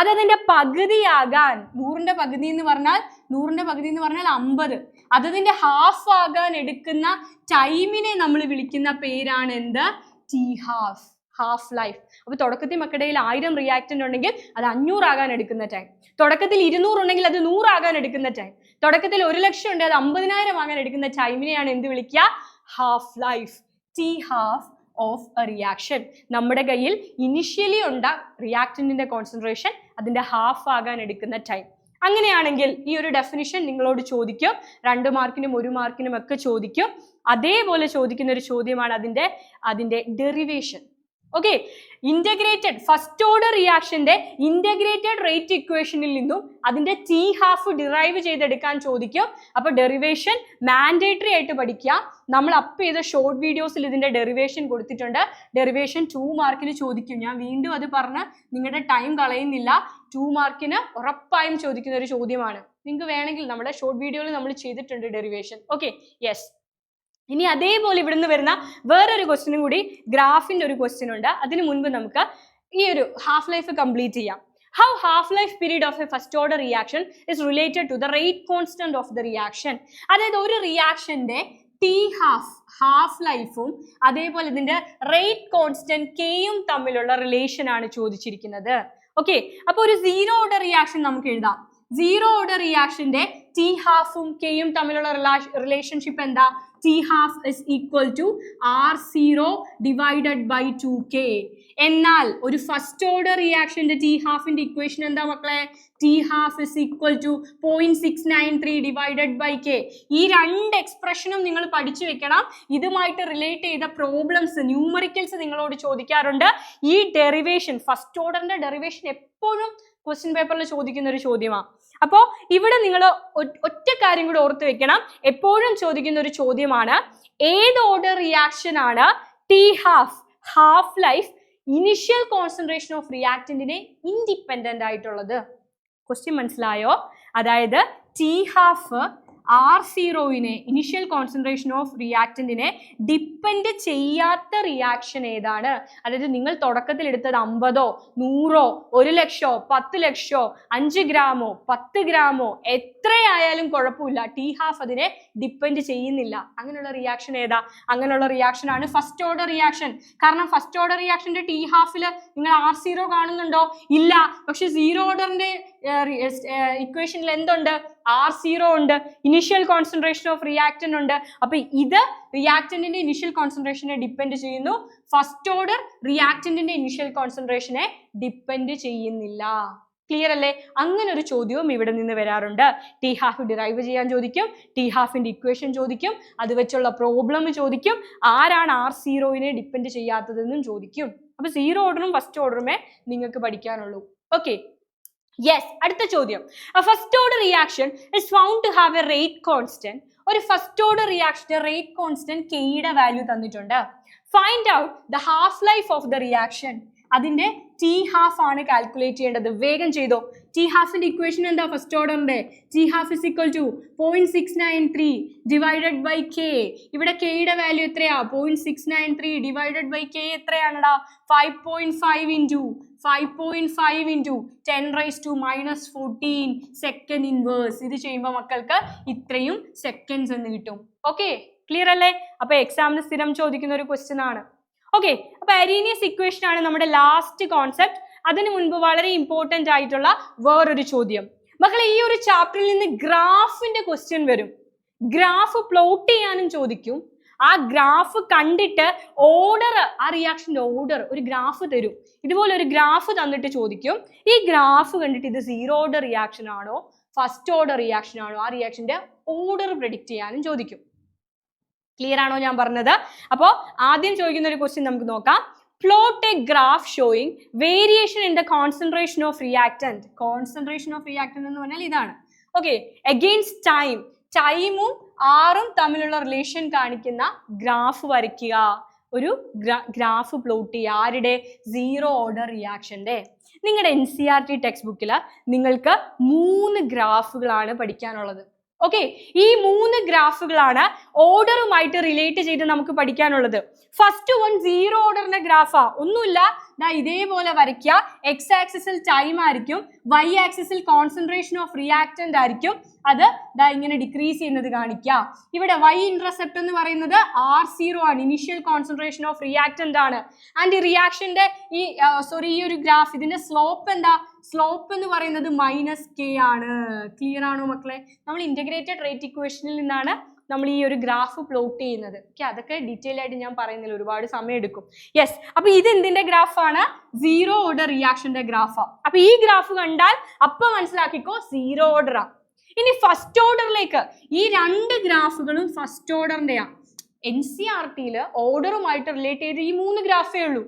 അതതിന്റെ പകുതിയാകാൻ, 100ന്റെ പകുതി എന്ന് പറഞ്ഞാൽ 50. അതതിന്റെ ഹാഫ് ആകാൻ എടുക്കുന്ന ടൈമിനെ നമ്മൾ വിളിക്കുന്ന പേരാണ് എന്ത്? T half, half life. അപ്പൊ തുടക്കത്തിൽ മക്കളുടെ 1000 റിയാക്ടന്റ് ഉണ്ടെങ്കിൽ അത് 500 ആകാൻ എടുക്കുന്ന ടൈം. തുടക്കത്തിൽ 200 ഉണ്ടെങ്കിൽ അത് 100 ആകാൻ എടുക്കുന്ന ടൈം. തുടക്കത്തിൽ 1,00,000 ഉണ്ട്, അത് 50,000 ആകാൻ എടുക്കുന്ന ടൈമിനെയാണ് എന്ത് വിളിക്കുക? Half life, T half of A reaction. നമ്മുടെ കയ്യിൽ ഇനിഷ്യലി ഉണ്ട റിയാക്ടന്റിന്റെ കോൺസെൻട്രേഷൻ അതിന്റെ ഹാഫ് ആകാൻ എടുക്കുന്ന ടൈം. അങ്ങനെയാണെങ്കിൽ ഈ ഒരു ഡെഫിനിഷൻ നിങ്ങളോട് ചോദിക്കും, 2 മാർക്കിനും 1 മാർക്കിനും ഒക്കെ ചോദിക്കും. അതേപോലെ ചോദിക്കുന്ന ഒരു ചോദ്യമാണ് അതിന്റെ derivation. Okay, integrated first order റിയാക്ഷന്റെ ഇന്റഗ്രേറ്റഡ് റേറ്റ് ഇക്വേഷനിൽ നിന്നും അതിന്റെ ടി ഹാഫ് ഡിറൈവ് ചെയ്തെടുക്കാൻ ചോദിക്കും. അപ്പൊ ഡെറിവേഷൻ മാൻഡേറ്ററി ആയിട്ട് പഠിക്കുക. നമ്മൾ അപ്പ് ചെയ്ത ഷോർട്ട് വീഡിയോസിൽ ഇതിന്റെ ഡെറിവേഷൻ കൊടുത്തിട്ടുണ്ട്. ഡെറിവേഷൻ 2 മാർക്കിന് ചോദിക്കും. ഞാൻ വീണ്ടും അത് പറഞ്ഞ് നിങ്ങളുടെ ടൈം കളയുന്നില്ല. 2 മാർക്കിന് ഉറപ്പായും ചോദിക്കുന്ന ഒരു ചോദ്യമാണ്. നിങ്ങൾക്ക് വേണമെങ്കിൽ നമ്മുടെ ഷോർട്ട് വീഡിയോയിൽ നമ്മൾ ചെയ്തിട്ടുണ്ട് ഡെറിവേഷൻ. Okay, yes. ഇനി അതേപോലെ ഇവിടുന്ന് വരുന്ന വേറൊരു ക്വസ്റ്റ്യനും കൂടി, ഗ്രാഫിന്റെ ഒരു ക്വസ്റ്റ്യൻ ഉണ്ട്. അതിനു മുൻപ് നമുക്ക് ഈ ഒരു ഹാഫ് ലൈഫ് കംപ്ലീറ്റ് ചെയ്യാം. How half-life period of a first order reaction is related to the rate constant of the reaction. അതായത് ഒരു റിയാക്ഷന്റെ ടി ഹാഫ് ലൈഫും അതേപോലെ ഇതിന്റെ റേറ്റ് കോൺസ്റ്റന്റ് കെയും തമ്മിലുള്ള റിലേഷൻ ആണ് ചോദിച്ചിരിക്കുന്നത്. ഓക്കെ, അപ്പൊ ഒരു 0 ഓർഡർ റിയാക്ഷൻ നമുക്ക് എഴുതാം. 0 ഓർഡർ റിയാക്ഷന്റെ ടി ഹാഫും കെയും തമ്മിലുള്ള റിലേഷൻഷിപ്പ് എന്താ? T half is equal to R0 divided by 2K. എന്നാൽ ഒരു ഫസ്റ്റ് ഓർഡർ റിയാക്ഷന്റെ ടി ഹാഫിന്റെ ഇക്വേഷൻ എന്താ മക്കളെ? T half is equal to 0.693 divided by K. ഈ 2 എക്സ്പ്രഷനും നിങ്ങൾ പഠിച്ചു വെക്കണം. ഇതുമായിട്ട് റിലേറ്റ് ചെയ്ത പ്രോബ്ലംസ്, ന്യൂമറിക്കൽസ് നിങ്ങളോട് ചോദിക്കാറുണ്ട്. ഈ ഡെറിവേഷൻ, ഫസ്റ്റ് ഓർഡറിന്റെ ഡെറിവേഷൻ എപ്പോഴും ക്വസ്റ്റ്യൻ പേപ്പറിൽ ചോദിക്കുന്ന ഒരു ചോദ്യമാണ്. അപ്പോൾ ഇവിടെ നിങ്ങൾ ഒറ്റ കാര്യം കൂടെ ഓർത്ത് വെക്കണം. എപ്പോഴും ചോദിക്കുന്ന ഒരു ചോദ്യമാണ്, ഏത് ഓർഡർ റിയാക്ഷൻ ആണ് T half life initial concentration of റിയാക്ടന്റിനെ ഇൻഡിപെൻഡന്റ് ആയിട്ടുള്ളത്? ക്വസ്റ്റ്യൻ മനസ്സിലായോ? അതായത് ടി ഹാഫ് R0നെ, ഇനിഷ്യൽ കോൺസെൻട്രേഷൻ ഓഫ് റിയാക്ടന്റിനെ ഡിപ്പെൻഡ് ചെയ്യാത്ത റിയാക്ഷൻ ഏതാണ്? അതായത് നിങ്ങൾ തുടക്കത്തിൽ എടുത്തത് 50, 100, 1,00,000, 10,00,000, 5 ഗ്രാമോ 10 ഗ്രാമോ എത്രയായാലും കുഴപ്പമില്ല, ടി ഹാഫ് അതിനെ ഡിപ്പെൻഡ് ചെയ്യുന്നില്ല. അങ്ങനെയുള്ള റിയാക്ഷൻ ഏതാ? അങ്ങനെയുള്ള റിയാക്ഷൻ ആണ് ഫസ്റ്റ് ഓർഡർ റിയാക്ഷൻ. കാരണം ഫസ്റ്റ് ഓർഡർ റിയാക്ഷന്റെ ടി ഹാഫിൽ നിങ്ങൾ R0 കാണുന്നുണ്ടോ? ഇല്ല. പക്ഷെ 0 ഓർഡറിന്റെ ഇക്വേഷനിൽ എന്തുണ്ട്? R0 ഉണ്ട്, ഇനിഷ്യൽ കോൺസെൻട്രേഷൻ ഓഫ് റിയാക്ടന്റ് ഉണ്ട്. അപ്പൊ ഇത് റിയാക്ടന്റിന്റെ ഇനിഷ്യൽ കോൺസെൻട്രേഷനെ ഡിപ്പെൻഡ് ചെയ്യുന്നു. ഫസ്റ്റ് ഓർഡർ റിയാക്ടന്റിന്റെ ഇനിഷ്യൽ കോൺസെൻട്രേഷനെ ഡിപ്പെൻഡ് ചെയ്യുന്നില്ല. ക്ലിയർ അല്ലേ? അങ്ങനെ ഒരു ചോദ്യവും ഇവിടെ നിന്ന് വരാറുണ്ട്. ടി ഹാഫ് ഡിറൈവ് ചെയ്യാൻ ചോദിക്കും, ടി ഹാഫിന്റെ ഇക്വേഷൻ ചോദിക്കും, അത് വെച്ചുള്ള പ്രോബ്ലം ചോദിക്കും, ആരാണ് R0നെ ഡിപ്പെൻഡ് ചെയ്യാത്തതെന്നും ചോദിക്കും. അപ്പൊ 0 ഓർഡറും ഫസ്റ്റ് ഓർഡറുമേ നിങ്ങൾക്ക് പഠിക്കാനുള്ളൂ. Okay, yes. അടുത്ത ചോദ്യം, first order reaction is found to have a rate constant. ഒരു ഫസ്റ്റ് ഓർഡർ റിയാക്ഷന്റെ റേറ്റ് കോൺസ്റ്റന്റ് കെയുടെ വാല്യൂ തന്നിട്ടുണ്ട്. Find out the half life of the reaction. അതിന്റെ ടി ഹാഫ് ആണ് കാൽക്കുലേറ്റ് ചെയ്യേണ്ടത്. വേഗം ചെയ്തോ. ടി ഹാഫിന്റെ ഇക്വേഷൻ എന്താ? ഫസ്റ്റ് ഓർഡറിന്റെ T half is equal to 0.693 divided by K. ഇവിടെ കെയുടെ വാല്യൂ എത്രയാ? 0.693 ഡിവൈഡഡ് ബൈ കെ എത്രയാണടാ? 5.5 into 10⁻⁻14 സെക്കൻഡ് ഇൻവേഴ്സ്. ഇത് ചെയ്യുമ്പോൾ മക്കൾക്ക് ഇത്രയും സെക്കൻഡ്സ് എന്ന് കിട്ടും. ഓക്കെ, ക്ലിയർ അല്ലേ? അപ്പൊ എക്സാമിന് സ്ഥിരം ചോദിക്കുന്ന ഒരു ക്വസ്റ്റ്യൻ ആണ്. ഓക്കെ, അപ്പൊ അരീനിയസ് ഇക്വേഷൻ ആണ് നമ്മുടെ ലാസ്റ്റ് കോൺസെപ്റ്റ്. അതിനു മുൻപ് വളരെ ഇമ്പോർട്ടന്റ് ആയിട്ടുള്ള വേറൊരു ചോദ്യം. മക്കളെ, ഈ ഒരു ചാപ്റ്ററിൽ നിന്ന് ഗ്രാഫിന്റെ ക്വസ്റ്റ്യൻ വരും. ഗ്രാഫ് പ്ലോട്ട് ചെയ്യാനും ചോദിക്കും. ആ ഗ്രാഫ് കണ്ടിട്ട് ഓർഡർ, ആ റിയാക്ഷന്റെ ഓർഡർ, ഒരു ഗ്രാഫ് തരും. ഇതുപോലെ ഒരു ഗ്രാഫ് തന്നിട്ട് ചോദിക്കും, ഈ ഗ്രാഫ് കണ്ടിട്ട് ഇത് 0 ഓർഡർ റിയാക്ഷൻ ആണോ ഫസ്റ്റ് ഓർഡർ റിയാക്ഷൻ ആണോ, ആ റിയാക്ഷന്റെ ഓർഡർ പ്രെഡിക്റ്റ് ചെയ്യാനും ചോദിക്കും. ക്ലിയർ ആണോ ഞാൻ പറഞ്ഞത്? അപ്പോൾ ആദ്യം ചോദിക്കുന്ന ഒരു ക്വസ്റ്റ്യൻ നമുക്ക് നോക്കാം. Plot A graph showing variation in the concentration of reactant. Concentration of reactant എന്ന് പറഞ്ഞാൽ ഇതാണ്. ഓക്കെ, അഗെയിൻസ്റ്റ് ടൈം, ടൈമും ആറും തമ്മിലുള്ള റിലേഷൻ കാണിക്കുന്ന ഗ്രാഫ് വരയ്ക്കുക. ഒരു ഗ്രാഫ് പ്ലോട്ട് ചെയ്യുക. ആരുടെ? 0 ഓർഡർ റിയാക്ഷന്റെ. നിങ്ങളുടെ NCERT ടെക്സ്റ്റ് ബുക്കിൽ നിങ്ങൾക്ക് 3 ഗ്രാഫുകളാണ് പഠിക്കാനുള്ളത്. ഓക്കെ, ഈ 3 ഗ്രാഫുകളാണ് ഓർഡറുമായിട്ട് റിലേറ്റ് ചെയ്ത് നമുക്ക് പഠിക്കാനുള്ളത്. ഫസ്റ്റ് വൺ 0 ഓർഡറിന്റെ ഗ്രാഫാ. ഒന്നുമില്ല, ദാ ഇതേപോലെ വരയ്ക്കുക. എക്സ് ആക്സിസിൽ ടൈം ആയിരിക്കും, വൈ ആക്സിസിൽ കോൺസെൻട്രേഷൻ ഓഫ് റിയാക്ടന്റ് ആയിരിക്കും. അത് ദാ ഇങ്ങനെ ഡിക്രീസ് ചെയ്യുന്നത് കാണിക്കുക. ഇവിടെ വൈ ഇന്റർസെപ്റ്റ് എന്ന് പറയുന്നത് R0 ആണ്, ഇനിഷ്യൽ കോൺസെൻട്രേഷൻ ഓഫ് റിയാക്ടന്റ് ആണ്. ആൻഡ് ഈ റിയാക്ഷന്റെ ഈ ഒരു ഗ്രാഫ്, ഇതിന്റെ സ്ലോപ്പ് എന്താ? സ്ലോപ്പ് എന്ന് പറയുന്നത് -k ആണ്. ക്ലിയർ ആണോ മക്കളെ? നമ്മൾ ഇന്റഗ്രേറ്റഡ് റേറ്റ് ഇക്വേഷനിൽ നിന്നാണ് നമ്മൾ ഈ ഒരു ഗ്രാഫ് പ്ലോട്ട് ചെയ്യുന്നത്. ഓക്കെ, അതൊക്കെ ഡീറ്റെയിൽ ആയിട്ട് ഞാൻ പറയുന്നില്ല, ഒരുപാട് സമയം എടുക്കും. യെസ്, അപ്പൊ ഇത് എന്തിന്റെ ഗ്രാഫാണ്? 0 ഓർഡർ റിയാക്ഷന്റെ ഗ്രാഫാ. അപ്പൊ ഈ ഗ്രാഫ് കണ്ടാൽ അപ്പൊ മനസ്സിലാക്കിക്കോ 0 ഓർഡറാ. ഇനി ഫസ്റ്റ് ഓർഡറിലേക്ക്, ഈ 2 ഗ്രാഫുകളും ഫസ്റ്റ് ഓർഡറിന്റെയാ. NCERT ഓർഡറുമായിട്ട് റിലേറ്റ് ചെയ്ത് ഈ 3 ഗ്രാഫേ ഉള്ളൂ.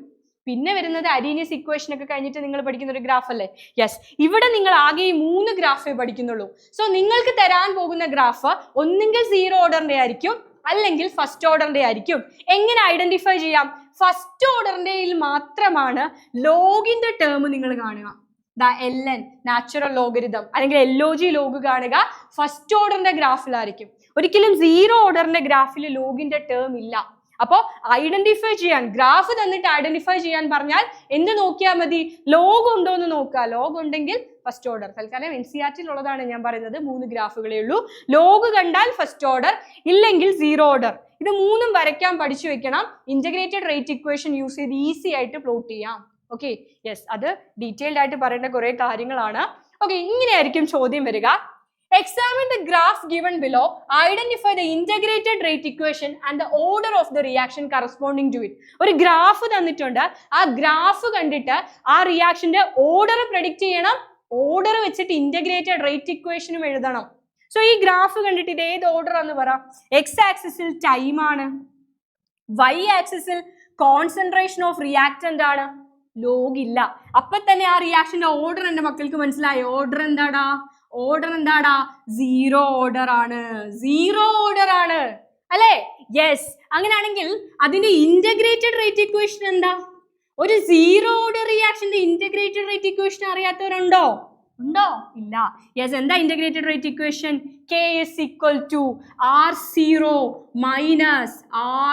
പിന്നെ വരുന്നത് അരീനിയസ് ഇക്വേഷൻ ഒക്കെ കഴിഞ്ഞിട്ട് നിങ്ങൾ പഠിക്കുന്ന ഒരു ഗ്രാഫ് അല്ലേ? യെസ്, ഇവിടെ നിങ്ങൾ ആകെ ഈ 3 ഗ്രാഫേ പഠിക്കുന്നുള്ളൂ. സോ നിങ്ങൾക്ക് തരാൻ പോകുന്ന ഗ്രാഫ് ഒന്നുകിൽ 0 ഓർഡറിന്റെ ആയിരിക്കും, അല്ലെങ്കിൽ ഫസ്റ്റ് ഓർഡറിന്റെ ആയിരിക്കും. എങ്ങനെ ഐഡന്റിഫൈ ചെയ്യാം? ഫസ്റ്റ് ഓർഡറിന്റെയിൽ മാത്രമാണ് ലോഗിന്റെ ടേം നിങ്ങൾ കാണുക. ln, നാച്ചുറൽ ലോഗരിതം, അല്ലെങ്കിൽ LOG ലോഗ് കാണുക ഫസ്റ്റ് ഓർഡറിന്റെ ഗ്രാഫിലായിരിക്കും. ഒരിക്കലും 0 ഓർഡറിന്റെ ഗ്രാഫിൽ ലോഗിന്റെ ടേം ഇല്ല. അപ്പോൾ ഐഡന്റിഫൈ ചെയ്യാൻ, ഗ്രാഫ് തന്നിട്ട് ഐഡന്റിഫൈ ചെയ്യാൻ പറഞ്ഞാൽ എന്ത് നോക്കിയാൽ മതി? ലോഗ് ഉണ്ടോ എന്ന് നോക്കുക. ലോഗ് ഉണ്ടെങ്കിൽ ഫസ്റ്റ് ഓർഡർ. തൽക്കാലം NCERT ഉള്ളതാണ് ഞാൻ പറയുന്നത്. 3 ഗ്രാഫുകളേ ഉള്ളൂ. ലോഗ് കണ്ടാൽ ഫസ്റ്റ് ഓർഡർ, ഇല്ലെങ്കിൽ 0 ഓർഡർ. ഇത് 3ഉം വരയ്ക്കാൻ പഠിച്ചു വെക്കണം. ഇന്റഗ്രേറ്റഡ് റേറ്റ് ഇക്വേഷൻ യൂസ് ചെയ്ത് ഈസി ആയിട്ട് പ്ലോട്ട് ചെയ്യാം. ഓക്കെ, യെസ്, അത് ഡീറ്റെയിൽഡ് ആയിട്ട് പറയേണ്ട കുറെ കാര്യങ്ങളാണ്. ഓക്കെ, ഇങ്ങനെയായിരിക്കും ചോദ്യം വരിക. Examine the graph given below. Identify the integrated rate equation and the order of the reaction corresponding to it. ഒരു ഗ്രാഫ് തന്നിട്ടുണ്ട്. ആ ഗ്രാഫ് കണ്ടിട്ട് ആ റിയാക്ഷന്റെ ഓർഡർ പ്രെഡിക്റ്റ് ചെയ്യണം. ഓർഡർ വെച്ചിട്ട് ഇന്റഗ്രേറ്റഡ് റേറ്റ് ഇക്വേഷനും എഴുതണം. സോ ഈ ഗ്രാഫ് കണ്ടിട്ട് ഇത് ഏത് ഓർഡർ ആണെന്ന് പറ. എക്സ് ആക്സിസിൽ ടൈം ആണ്, വൈ ആക്സിസിൽ കോൺസെൻട്രേഷൻ ഓഫ് റിയാക്ടന്റ് ആണ്, ലോഗ് ഇല്ല. അപ്പൊ തന്നെ ആ റിയാക്ഷന്റെ ഓർഡർ എന്റെ മക്കൾക്ക് മനസ്സിലായി. ഓർഡർ എന്താടാ? 0 ഓർഡർ ആണ്. 0 ഓർഡർ ആണ് അല്ലേ? യെസ്, അങ്ങനെയാണെങ്കിൽ അതിന്റെ ഇന്റഗ്രേറ്റഡ് റേറ്റ് ഇക്വേഷൻ എന്താ? ഒരു 0 ഓർഡർ റിയാക്ഷന്റെ ഇന്റഗ്രേറ്റഡ് റേറ്റ് ഇക്വേഷൻ അറിയാത്തവരുണ്ടോ? ഉണ്ടോ? ഇല്ല. യെസ്, എന്താ integrated rate equation? K is equal to R0 minus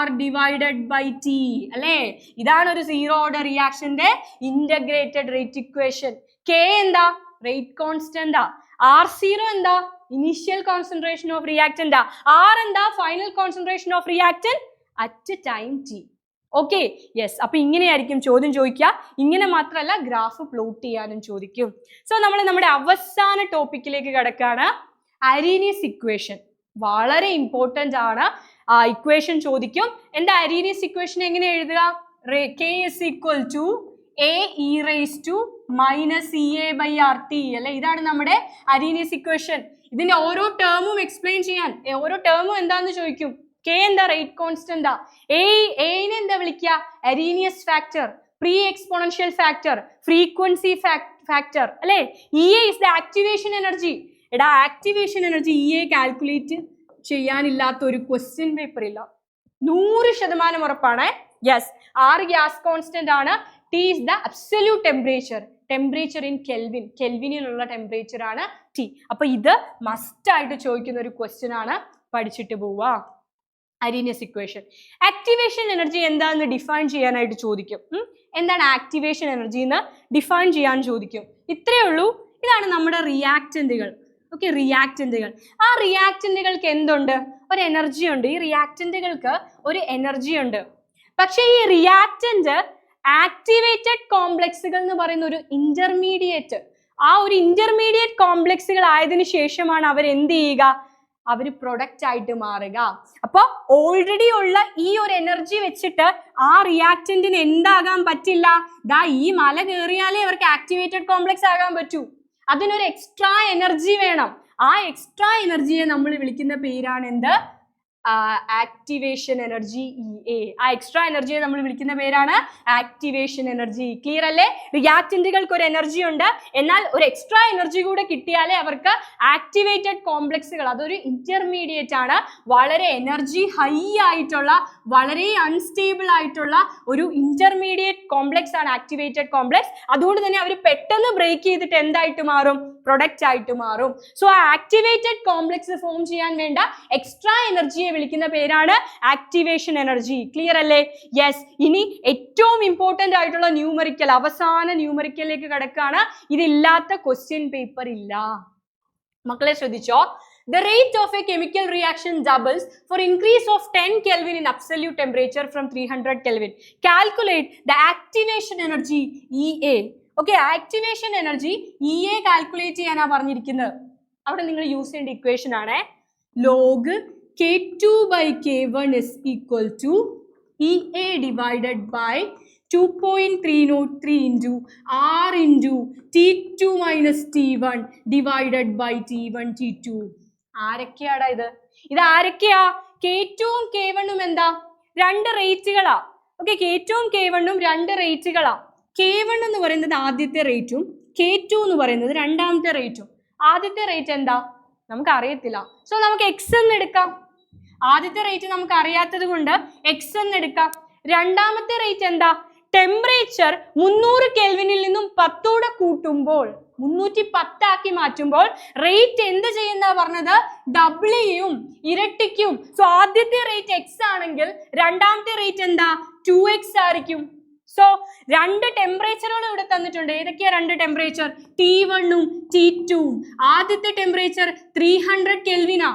R divided by T അല്ലേ? ഇതാണ് ഒരു 0 ഓർഡർ റിയാക്ഷന്റെ ഇന്റഗ്രേറ്റഡ് റേറ്റ് ഇക്വേഷൻ. K എന്താ? Rate constant. R0 എന്താ? Initial concentration of reactant. R എന്താ? Final concentration of reactant at time T. Okay, yes, അപ്പൊ ഇങ്ങനെയായിരിക്കും ചോദ്യം ചോദിക്കുക. ഇങ്ങനെ മാത്രമല്ല, ഗ്രാഫ് പ്ലോട്ട് ചെയ്യാനും ചോദിക്കും. സോ നമ്മൾ നമ്മുടെ അവസാന ടോപ്പിക്കിലേക്ക് കിടക്കാണ്. അരീനിയസ് ഇക്വേഷൻ വളരെ ഇമ്പോർട്ടന്റ് ആണ്. ഇക്വേഷൻ ചോദിക്കും. എന്താ അരീനിയസ് ഇക്വേഷൻ എങ്ങനെ എഴുതുക? K is equal to AE raised to minus EA by RT അല്ലെ? ഇതാണ് നമ്മുടെ അരീനിയസ് ഇക്വേഷൻ. ഇതിന്റെ ഓരോ ടേമും എക്സ്പ്ലെയിൻ ചെയ്യാൻ, ഓരോ ടേമും എന്താന്ന് ചോദിക്കും. K എന്താ? Rate constant. എനെ എന്താ വിളിക്കുക? Arrhenius factor, pre exponential factor, frequency factor അല്ലെ? EA is the activation energy. എടാ, ആക്ടിവേഷൻ എനർജി EA കാൽക്കുലേറ്റ് ചെയ്യാനില്ലാത്ത ഒരു ക്വസ്റ്റ്യൻ പേപ്പർ ഇല്ല. 100% ഉറപ്പാണ്. യെസ്, R ഗ്യാസ് കോൺസ്റ്റന്റ് ആണ്. T is the absolute temperature. Temperature in Kelvin. കെൽവിനിലുള്ള ടെമ്പറേച്ചർ ആണ് T. അപ്പൊ ഇത് മസ്റ്റ് ആയിട്ട് ചോദിക്കുന്ന ഒരു ക്വസ്റ്റ്യൻ ആണ്, പഠിച്ചിട്ട് പോവാ. Arrhenius equation. ആക്ടിവേഷൻ എനർജി എന്താണെന്ന് ഡിഫൈൻ ചെയ്യാനായിട്ട് ചോദിക്കും. എന്താണ് ആക്ടിവേഷൻ എനർജി എന്ന് ഡിഫൈൻ ചെയ്യാൻ ചോദിക്കും. ഇത്രയേ ഉള്ളൂ. ഇതാണ് നമ്മുടെ റിയാക്റ്റന്റുകൾ. ഓക്കെ, റിയാക്റ്റന്റുകൾ. ആ റിയാക്റ്റന്റുകൾക്ക് എന്തുണ്ട്? ഒരു എനർജി ഉണ്ട്. ഈ റിയാക്റ്റന്റുകൾക്ക് ഒരു എനർജി ഉണ്ട്. പക്ഷെ ഈ റിയാക്റ്റന്റ് ആക്ടിവേറ്റഡ് കോംപ്ലക്സുകൾ എന്ന് പറയുന്ന ഒരു ഇന്റർമീഡിയറ്റ്, ആ ഒരു ഇന്റർമീഡിയറ്റ് കോംപ്ലക്സുകൾ ആയതിനു ശേഷമാണ് അവർ എന്ത് ചെയ്യുക? അവർ പ്രൊഡക്റ്റ് ആയിട്ട് മാറുക. അപ്പൊ ഓൾറെഡി ഉള്ള ഈ ഒരു എനർജി വെച്ചിട്ട് ആ റിയാക്റ്റന്റിന് എന്താകാൻ പറ്റില്ല? ദാ ഈ മല കയറിയാലേ അവർക്ക് ആക്ടിവേറ്റഡ് കോംപ്ലക്സ് ആകാൻ പറ്റൂ. അതിനൊരു എക്സ്ട്രാ എനർജി വേണം. ആ എക്സ്ട്രാ എനർജിയെ നമ്മൾ വിളിക്കുന്ന പേരാണ് എന്ത്? Activation energy, EA. ആ എക്സ്ട്രാ എനർജിയെ നമ്മൾ വിളിക്കുന്ന പേരാണ് ആക്ടിവേഷൻ എനർജി. ക്ലിയർ അല്ലേ? റിയാക്റ്റന്റുകൾക്ക് ഒരു എനർജി ഉണ്ട്, എന്നാൽ ഒരു എക്സ്ട്രാ എനർജി കൂടെ കിട്ടിയാലേ അവർക്ക് ആക്ടിവേറ്റഡ് കോംപ്ലക്സുകൾ, അതൊരു ഇന്റർമീഡിയറ്റ് ആണ്, വളരെ എനർജി ഹൈ ആയിട്ടുള്ള, വളരെ അൺസ്റ്റേബിൾ ആയിട്ടുള്ള ഒരു ഇന്റർമീഡിയറ്റ് കോംപ്ലക്സ് ആണ് ആക്ടിവേറ്റഡ് കോംപ്ലക്സ്. അതുകൊണ്ട് തന്നെ അവർ പെട്ടെന്ന് ബ്രേക്ക് ചെയ്തിട്ട് എന്തായിട്ട് മാറും? പ്രൊഡക്റ്റ് ആയിട്ട് മാറും. സോ ആ ആക്ടിവേറ്റഡ് കോംപ്ലക്സ് ഫോം ചെയ്യാൻ വേണ്ട എക്സ്ട്രാ എനർജിയെ വിളിക്കുന്ന പേരാണ് ആക്ടിവേഷൻ എനർജി. ക്ലിയർ അല്ലേ? യെസ്. ഇനി ഏറ്റവും ഇമ്പോർട്ടന്റ് ആയിട്ടുള്ള ന്യൂമറിക്കൽ, അവസാന ന്യൂമറിക്കലിലേക്ക് കടക്കാണ്. ഇതില്ലാത്ത ക്വസ്റ്റ്യൻ പേപ്പർ ഇല്ല. മക്കളെ ശ്രദ്ധിച്ചോ. The rate of a chemical reaction doubles for increase of 10 Kelvin in absolute temperature from 300 Kelvin. Calculate the activation energy EA. Okay, activation energy EA calculate ചെയ്യാനാ പറഞ്ഞിരിക്കുന്നത്. അവിടെ നിങ്ങൾ യൂസ് ചെയ്യേണ്ട ഇക്വേഷൻ ആണ് log K2 by K1 is equal to EA divided by 2.303 into R into T2 minus T1 divided by T1 T2. ആരൊക്കെയാടാ ഇത്? ഇത് ആരൊക്കെയാ? K2ഉം K1ഉം എന്താ? രണ്ട് റേറ്റുകളാ. ഓക്കെ, K2ഉം K1ഉം രണ്ട് റേറ്റുകളാ. K1 എന്ന് പറയുന്നത് ആദ്യത്തെ റേറ്റും K2 എന്ന് പറയുന്നത് രണ്ടാമത്തെ റേറ്റും. ആദ്യത്തെ റേറ്റ് എന്താ? നമുക്ക് അറിയത്തില്ല. സോ നമുക്ക് X എന്ന് എടുക്കാം. ആദ്യത്തെ റേറ്റ് നമുക്ക് അറിയാത്തത് കൊണ്ട് X എന്ന് എടുക്കാം. രണ്ടാമത്തെ റേറ്റ് എന്താ? ടെമ്പറേച്ചർ 300 കെൽവിനിൽ നിന്നും 10 കൂട്ടുമ്പോൾ, 310 ആക്കി മാറ്റുമ്പോൾ റേറ്റ് എന്ത് ചെയ്യുന്ന പറഞ്ഞത്? ഡബിൾ ചെയ്യും, ഇരട്ടിക്കും. സോ ആദ്യത്തെ റേറ്റ് X ആണെങ്കിൽ രണ്ടാമത്തെ റേറ്റ് എന്താ? 2X ആയിരിക്കും. സോ രണ്ട് ടെമ്പറേച്ചറുകൾ ഇവിടെ തന്നിട്ടുണ്ട്. ഏതൊക്കെയാ രണ്ട് ടെമ്പറേച്ചർ? T1ഉം T2ഉം. ആദ്യത്തെ ടെമ്പറേച്ചർ 300 കെൽവിനാ.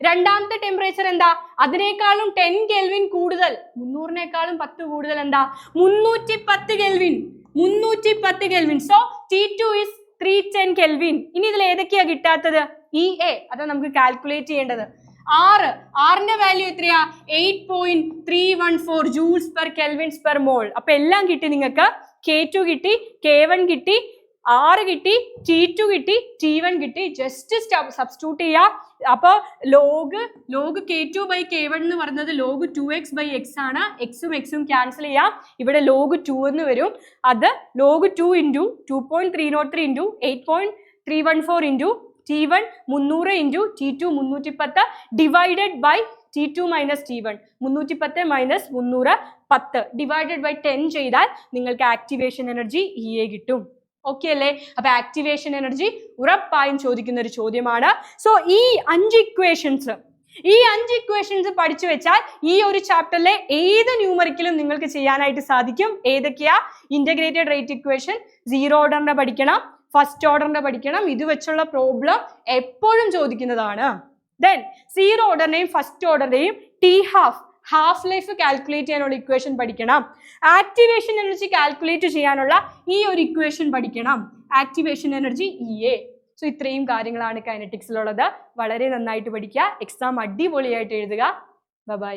രണ്ടാമത്തെ ടെമ്പറേച്ചർ എന്താ? അതിനേക്കാളും 10 കെൽവിൻ കൂടുതൽ, 300നേക്കാളും 10 കൂടുതൽ എന്താ? 310 kelvin. 310 kelvin. So T2 is 310 kelvin. ഇനി ഇതിൽ ഏതൊക്കെയാ കിട്ടാത്തത്? EA. അതാ നമുക്ക് കാൽക്കുലേറ്റ് ചെയ്യേണ്ടത്. ആറിന്റെ വാല്യൂ എത്രയാ? 8.314 joules per kelvins per mole. അപ്പൊ എല്ലാം കിട്ടി നിങ്ങൾക്ക്. K2 കിട്ടി, K1 കിട്ടി, R കിട്ടി, T2 കിട്ടി, T1 കിട്ടി. ജസ്റ്റ് സബ്സ്റ്റിറ്റ്യൂട്ട് ചെയ്യാം. അപ്പൊ ലോഗ് K2 by K1 എന്ന് പറയുന്നത് log 2x by x ആണ്. എക്സും എക്സും ക്യാൻസൽ ചെയ്യാം. ഇവിടെ log 2 എന്ന് വരും. അത് log 2 into 2.303 into 8.314 into T1 300 into T2 310 divided by T2 minus T1. 310 minus 300 10 divided by 10 ചെയ്താൽ നിങ്ങൾക്ക് ആക്ടിവേഷൻ എനർജി EA കിട്ടും. ഓക്കെ അല്ലേ? അപ്പൊ ആക്ടിവേഷൻ എനർജി ഉറപ്പായും ചോദിക്കുന്ന ഒരു ചോദ്യമാണ്. സോ ഈ 5 ഇക്വേഷൻസ് പഠിച്ചു വെച്ചാൽ ഈ ഒരു ചാപ്റ്ററിലെ ഏത് ന്യൂമറിക്കലും നിങ്ങൾക്ക് ചെയ്യാനായിട്ട് സാധിക്കും. ഏതൊക്കെയാ? ഇന്റഗ്രേറ്റഡ് റേറ്റ് ഇക്വേഷൻ, സീറോ ഓർഡറിന്റെ പഠിക്കണം, ഫസ്റ്റ് ഓർഡറിന്റെ പഠിക്കണം. ഇത് വെച്ചുള്ള പ്രോബ്ലം എപ്പോഴും ചോദിക്കുന്നതാണ്. ദെൻ സീറോ ഓർഡറിന്റെയും ഫസ്റ്റ് ഓർഡറിന്റെയും ഹാഫ് ലൈഫ് കാൽക്കുലേറ്റ് ചെയ്യാനുള്ള ഇക്വേഷൻ പഠിക്കണം. ആക്ടിവേഷൻ എനർജി കാൽക്കുലേറ്റ് ചെയ്യാനുള്ള ഈ ഒരു ഇക്വേഷൻ പഠിക്കണം. Activation energy EA. സോ ഇത്രയും കാര്യങ്ങളാണ് കൈനറ്റിക്സിലുള്ളത്. വളരെ നന്നായിട്ട് പഠിക്കുക. എക്സാം അടിപൊളിയായിട്ട് എഴുതുക. ബൈ.